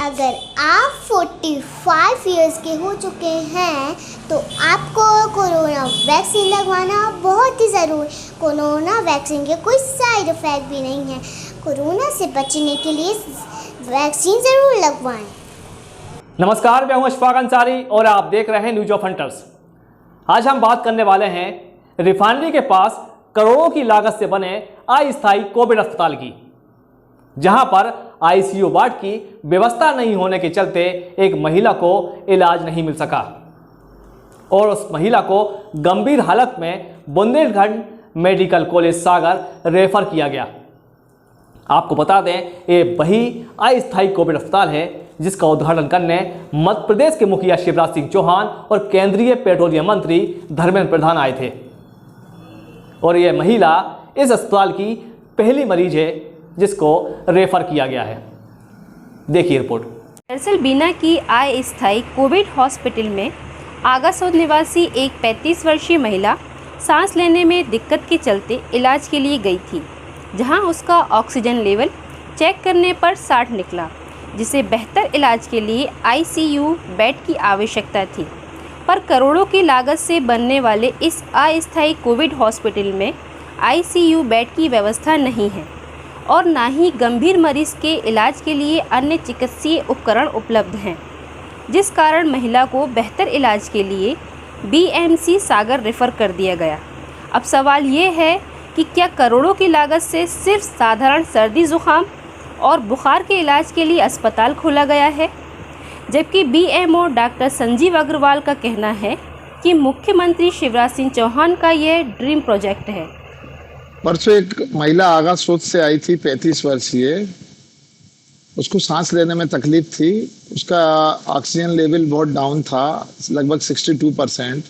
अगर आप 45 इयर्स के हो चुके हैं तो आपको कोरोना वैक्सीन लगवाना बहुत ही ज़रूरी। कोरोना वैक्सीन के कोई साइड इफ़ेक्ट भी नहीं है। कोरोना से बचने के लिए वैक्सीन ज़रूर लगवाएं। नमस्कार, मैं हूं अशफाक अंसारी और आप देख रहे हैं न्यूज ऑफ हंटर्स। आज हम बात करने वाले हैं रिफाइनरी के पास करोड़ों की लागत से बने अस्थायी कोविड अस्पताल की, जहां पर आईसीयू वार्ड की व्यवस्था नहीं होने के चलते एक महिला को इलाज नहीं मिल सका और उस महिला को गंभीर हालत में बुंदेलखंड मेडिकल कॉलेज सागर रेफर किया गया। आपको बता दें, ये वही अस्थायी कोविड अस्पताल है जिसका उद्घाटन करने मध्य प्रदेश के मुखिया शिवराज सिंह चौहान और केंद्रीय पेट्रोलियम मंत्री धर्मेंद्र प्रधान आए थे। और यह महिला इस अस्पताल की पहली मरीज है जिसको रेफर किया गया है। देखिए रिपोर्ट। दरअसल बीना की अस्थायी कोविड हॉस्पिटल में आगासोद निवासी एक 35 वर्षीय महिला सांस लेने में दिक्कत के चलते इलाज के लिए गई थी, जहां उसका ऑक्सीजन लेवल चेक करने पर 60 निकला, जिसे बेहतर इलाज के लिए आईसीयू बेड की आवश्यकता थी। पर करोड़ों की लागत से बनने वाले इस अस्थायी कोविड हॉस्पिटल में आईसीयू बेड की व्यवस्था नहीं है और ना ही गंभीर मरीज के इलाज के लिए अन्य चिकित्सीय उपकरण उपलब्ध हैं, जिस कारण महिला को बेहतर इलाज के लिए बीएमसी सागर रेफर कर दिया गया। अब सवाल ये है कि क्या करोड़ों की लागत से सिर्फ साधारण सर्दी जुकाम और बुखार के इलाज के लिए अस्पताल खोला गया है, जबकि बीएमओ डॉक्टर संजीव अग्रवाल का कहना है कि मुख्यमंत्री शिवराज सिंह चौहान का यह ड्रीम प्रोजेक्ट है। परसों एक महिला आगासोद से आई थी, 35 वर्षीय। उसको सांस लेने में तकलीफ थी। उसका ऑक्सीजन लेवल बहुत डाउन था, लगभग 62%।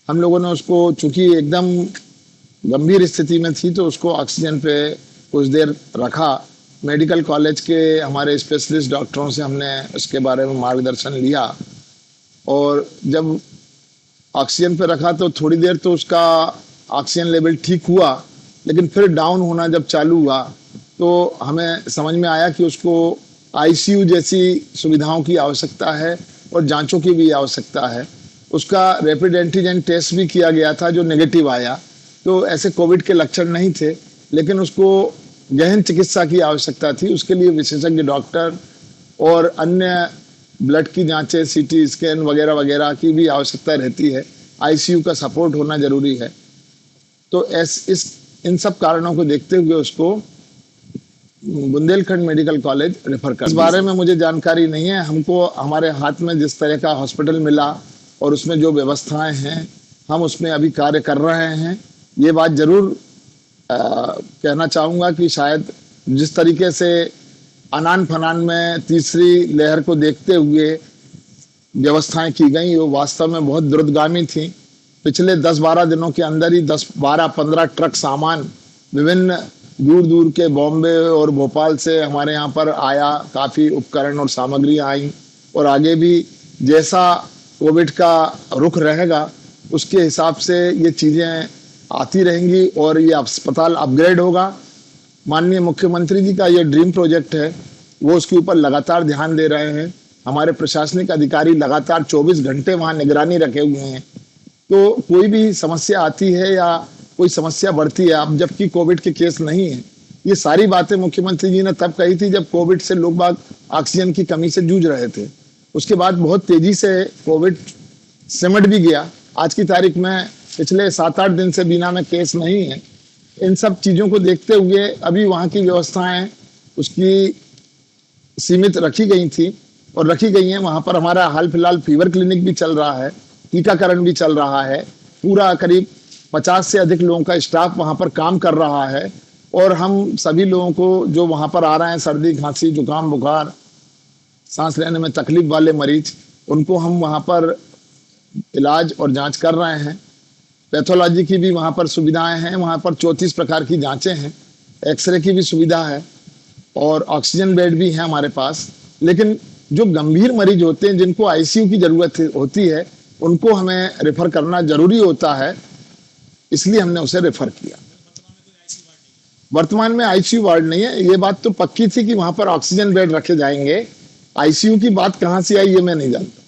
हम लोगों ने उसको, चूंकि एकदम गंभीर स्थिति में थी, तो उसको ऑक्सीजन पे कुछ देर रखा। मेडिकल कॉलेज के हमारे स्पेशलिस्ट डॉक्टरों से हमने उसके बारे में मार्गदर्शन लिया और जब ऑक्सीजन पे रखा तो थोड़ी देर तो उसका ऑक्सीजन लेवल ठीक हुआ, लेकिन फिर डाउन होना जब चालू हुआ तो हमें समझ में आया कि उसको आईसीयू जैसी सुविधाओं की आवश्यकता है और जांचों की भी आवश्यकता है। उसका रैपिड एंटीजन टेस्ट भी किया गया था जो नेगेटिव आया, तो ऐसे कोविड के लक्षण नहीं थे, लेकिन उसको गहन चिकित्सा की आवश्यकता थी। उसके लिए विशेषज्ञ डॉक्टर और अन्य ब्लड की जांचें, सीटी स्कैन वगैरह वगैरह की भी आवश्यकता रहती है। आईसीयू का सपोर्ट होना जरूरी है। तो इन सब कारणों को देखते हुए उसको बुंदेलखंड मेडिकल कॉलेज रेफर कर। इस बारे में मुझे जानकारी नहीं है। हमको हमारे हाथ में जिस तरह का हॉस्पिटल मिला और उसमें जो व्यवस्थाएं हैं, हम उसमें अभी कार्य कर रहे हैं। ये बात जरूर कहना चाहूँगा कि शायद जिस तरीके से अनान फनान में तीसरी लहर को देखते हुए व्यवस्थाएं की गई, वो वास्तव में बहुत द्रुतगामी थी। पिछले 10-12 दिनों के अंदर ही 10-12-15 ट्रक सामान विभिन्न दूर दूर के बॉम्बे और भोपाल से हमारे यहाँ पर आया। काफ़ी उपकरण और सामग्री आई और आगे भी जैसा कोविड का रुख रहेगा उसके हिसाब से ये चीज़ें आती रहेंगी और ये अस्पताल अपग्रेड होगा। माननीय मुख्यमंत्री जी का ये ड्रीम प्रोजेक्ट है, वो उसके ऊपर लगातार ध्यान दे रहे हैं। हमारे प्रशासनिक अधिकारी लगातार 24 घंटे वहाँ निगरानी रखे हुए हैं। तो कोई भी समस्या आती है या कोई समस्या बढ़ती है, अब जबकि कोविड के केस नहीं है, ये सारी बातें मुख्यमंत्री जी ने तब कही थी जब कोविड से लोग बाग ऑक्सीजन की कमी से जूझ रहे थे। उसके बाद बहुत तेजी से कोविड सिमट भी गया। आज की तारीख में पिछले 7-8 दिन से बीना में केस नहीं है। इन सब चीज़ों को देखते हुए अभी वहाँ की व्यवस्थाएं उसकी सीमित रखी गई थी और रखी गई हैं। वहाँ पर हमारा हाल फिलहाल फीवर क्लिनिक भी चल रहा है, टीकाकरण भी चल रहा है। पूरा करीब 50 से अधिक लोगों का स्टाफ वहाँ पर काम कर रहा है और हम सभी लोगों को जो वहाँ पर आ रहे हैं, सर्दी खांसी जुकाम बुखार सांस लेने में तकलीफ वाले मरीज, उनको हम वहाँ पर इलाज और जांच कर रहे हैं। पैथोलॉजी की भी वहाँ पर सुविधाएं हैं। वहाँ पर 34 प्रकार की जांचें हैं, एक्सरे की भी सुविधा है और ऑक्सीजन बेड भी है हमारे पास। लेकिन जो गंभीर मरीज होते हैं, जिनको आईसीयू की जरूरत होती है, उनको हमें रेफर करना जरूरी होता है, इसलिए हमने उसे रेफर किया। वर्तमान में आईसीयू वार्ड नहीं है। ये बात तो पक्की थी कि वहां पर ऑक्सीजन बेड रखे जाएंगे आईसीयू की बात कहाँ से आई ये मैं नहीं जानता।